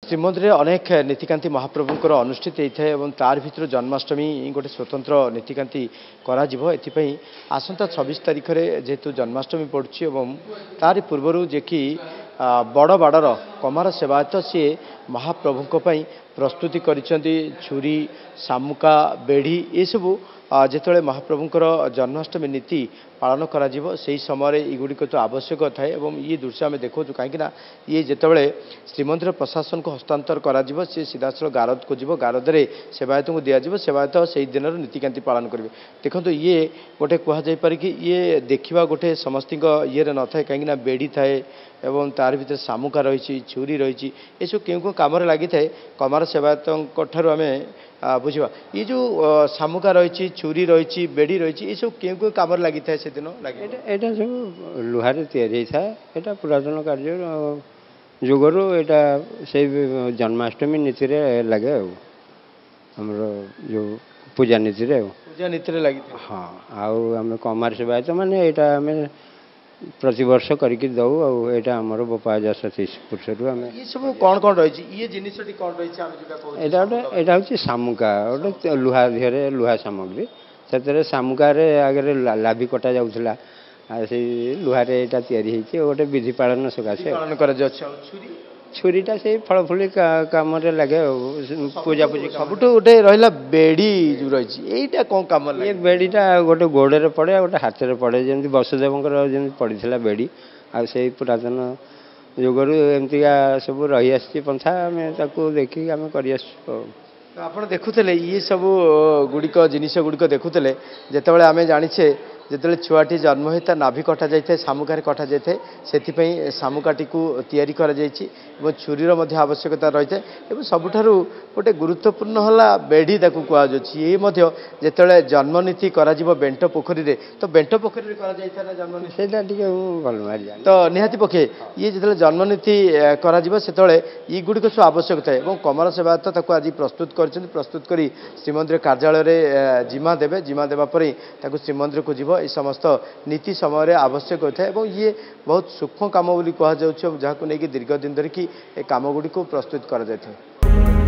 ଶ୍ରୀମନ୍ଦିରରେ ଅନେକ ନୀତିକାନ୍ତି ମହାପ୍ରଭୁଙ୍କର ଅନୁଷ୍ଠିତ ହୋଇଥାଏ ଏବଂ ତାର ଭିତରୁ ଜନ୍ମାଷ୍ଟମୀ ଗୋଟେ ସ୍ୱତନ୍ତ୍ର ନୀତିକାନ୍ତି କରାଯିବ। ଏଥିପାଇଁ ଆସନ୍ତା 26 ତାରିଖରେ ଯେହେତୁ ଜନ୍ମାଷ୍ଟମୀ ପଡ଼ୁଛି ଏବଂ ତାରି ପୂର୍ବରୁ ଯେ କି ବଡ଼ ବାଡ଼ର କମାର ସେବାୟତ ସିଏ ମହାପ୍ରଭୁଙ୍କ ପାଇଁ ପ୍ରସ୍ତୁତି କରିଛନ୍ତି ଛୁରୀ ଶାମୁକା ବେଢ଼ି ଏସବୁ ଯେତେବେଳେ ମହାପ୍ରଭୁଙ୍କର ଜନ୍ମାଷ୍ଟମୀ ନୀତି ପାଳନ କରାଯିବ ସେହି ସମୟରେ ଏଗୁଡ଼ିକ ତ ଆବଶ୍ୟକ ଥାଏ ଏବଂ ଇଏ ଦୃଶ୍ୟ ଆମେ ଦେଖାଉଛୁ କାହିଁକିନା ଇଏ ଯେତେବେଳେ ଶ୍ରୀମନ୍ଦିର ପ୍ରଶାସନକୁ ହସ୍ତାନ୍ତର କରାଯିବ ସେ ସିଧାସଳଖ ଗାରଦକୁ ଯିବ ଗାରଦରେ ସେବାୟତଙ୍କୁ ଦିଆଯିବ ସେବାୟତ ସେହି ଦିନର ନୀତିକାନ୍ତି ପାଳନ କରିବେ। ଦେଖନ୍ତୁ ଇଏ ଗୋଟେ କୁହାଯାଇପାରେ କି ଇଏ ଦେଖିବା ଗୋଟେ ସମସ୍ତଙ୍କ ଇଏରେ ନଥାଏ କାହିଁକିନା ବେଢ଼ି ଥାଏ ଏବଂ ତାର ଭିତରେ ଶାମୁକା ରହିଛି ଛୁରୀ ରହିଛି ଏସବୁ କେଉଁ କେଉଁ କାମରେ ଲାଗିଥାଏ କମାର ସେବାୟତଙ୍କ ଠାରୁ ଆମେ ବୁଝିବା। ଏ ଯେଉଁ ଶାମୁକା ରହିଛି ଛୁରୀ ରହିଛି ବେଢ଼ି ରହିଛି ଏସବୁ କେଉଁ କେଉଁ କାମରେ ଲାଗିଥାଏ ସେଦିନ ଲାଗେ ଏଇଟା ସବୁ ଲୁହାରେ ତିଆରି ହେଇଥାଏ। ଏଇଟା ପୁରାତନ କାର୍ଯ୍ୟ ଯୁଗରୁ ଏଇଟା ସେଇ ଜନ୍ମାଷ୍ଟମୀ ନୀତିରେ ଲାଗେ ଆଉ ଆମର ଯେଉଁ ପୂଜା ନୀତିରେ ଲାଗିଥାଏ। ହଁ ଆଉ ଆମେ କମାର ସେବାୟତ ମାନେ ଏଇଟା ଆମେ ପ୍ରତିବର୍ଷ କରିକି ଦେଉ ଆଉ ଏଇଟା ଆମର ବୋପାଜା ସତୀଶ ପୁରୁଷରୁ ଆମେ ଏ ସବୁ କ'ଣ କ'ଣ ରହିଛି ଇଏ ଜିନିଷଟି କ'ଣ ରହିଛି ଆମେ ଯେଉଁଟା କହୁଛୁ ଏଇଟା ହେଉଛି ଶାମୁକା ଗୋଟେ ଲୁହା ଦେହରେ ଲୁହା ସାମଗ୍ରୀ ସେଥିରେ ଶାମୁକାରେ ଆଗରେ ଲାଭି କଟା ଯାଉଥିଲା ଆଉ ସେଇ ଲୁହାରେ ଏଇଟା ତିଆରି ହେଇଛି ଗୋଟେ ବିଧି ପାଳନ ସକାଶେ ପାଳନ କରାଯାଉଛି। ଛୁରୀଟା ସେଇ ଫଳ ଫୁଲି କାମରେ ଲାଗେ ଆଉ ପୂଜାପୂଜି ସବୁଠୁ ଗୋଟେ ରହିଲା ବେଢ଼ି ଯେଉଁ ରହିଛି ଏଇଟା କ'ଣ କାମ ଏ ବେଢ଼ିଟା ଗୋଟେ ଗୋଡ଼ରେ ପଡ଼େ ଆଉ ଗୋଟେ ହାତରେ ପଡ଼େ ଯେମିତି ବସୁଦେବଙ୍କର ଯେମିତି ପଡ଼ିଥିଲା ବେଢ଼ି ଆଉ ସେଇ ପୁରାତନ ଯୁଗରୁ ଏମିତିକା ସବୁ ରହିଆସିଛି ପନ୍ଥା ଆମେ ତାକୁ ଦେଖିକି ଆମେ କରିଆସୁଛୁ ଆଉ ଆପଣ ଦେଖୁଥିଲେ ଇଏ ସବୁ ଗୁଡ଼ିକ ଜିନିଷ ଗୁଡ଼ିକ ଦେଖୁଥିଲେ ଯେତେବେଳେ ଆମେ ଜାଣିଛେ ଯେତେବେଳେ ଛୁଆଟି ଜନ୍ମ ହୋଇ ତା ନାଭି କଟାଯାଇଥାଏ ଶାମୁକାରେ କଟାଯାଇଥାଏ ସେଥିପାଇଁ ଶାମୁକାଟିକୁ ତିଆରି କରାଯାଇଛି ଏବଂ ଛୁରୀର ମଧ୍ୟ ଆବଶ୍ୟକତା ରହିଥାଏ ଏବଂ ସବୁଠାରୁ ଗୋଟେ ଗୁରୁତ୍ୱପୂର୍ଣ୍ଣ ହେଲା ବେଢ଼ି ତାକୁ କୁହାଯାଉଛି। ଇଏ ମଧ୍ୟ ଯେତେବେଳେ ଜନ୍ମନୀତି କରାଯିବ ବେଣ୍ଟ ପୋଖରୀରେ ତ ବେଣ୍ଟ ପୋଖରୀରେ କରାଯାଇଥାଏ ନା ଜନ୍ମନୀତି ସେଇଟା ଟିକେ ଭଲ ମାରିଯାଏ ତ ନିହାତି ପକ୍ଷେ ଇଏ ଯେତେବେଳେ ଜନ୍ମନୀତି କରାଯିବ ସେତେବେଳେ ଏଗୁଡ଼ିକ ସବୁ ଆବଶ୍ୟକ ଥାଏ ଏବଂ କମାର ସେବାୟତ ତାକୁ ଆଜି ପ୍ରସ୍ତୁତ କରିଛନ୍ତି ପ୍ରସ୍ତୁତ କରି ଶ୍ରୀମନ୍ଦିର କାର୍ଯ୍ୟାଳୟରେ ଜିମା ଦେବେ ଜିମା ଦେବା ପରେ ତାକୁ ଶ୍ରୀମନ୍ଦିରକୁ ଯିବ এই সমস্ত নীতি সময়ের আবশ্যক হয়ে এবং ইয়ে বহুত সূক্ষ্ম কাম বলে কুহযাচ্ছে যাকে নিয়ে দীর্ঘ দিন ধরিকি এই কামগুড়ি প্রস্তুত করা যাই।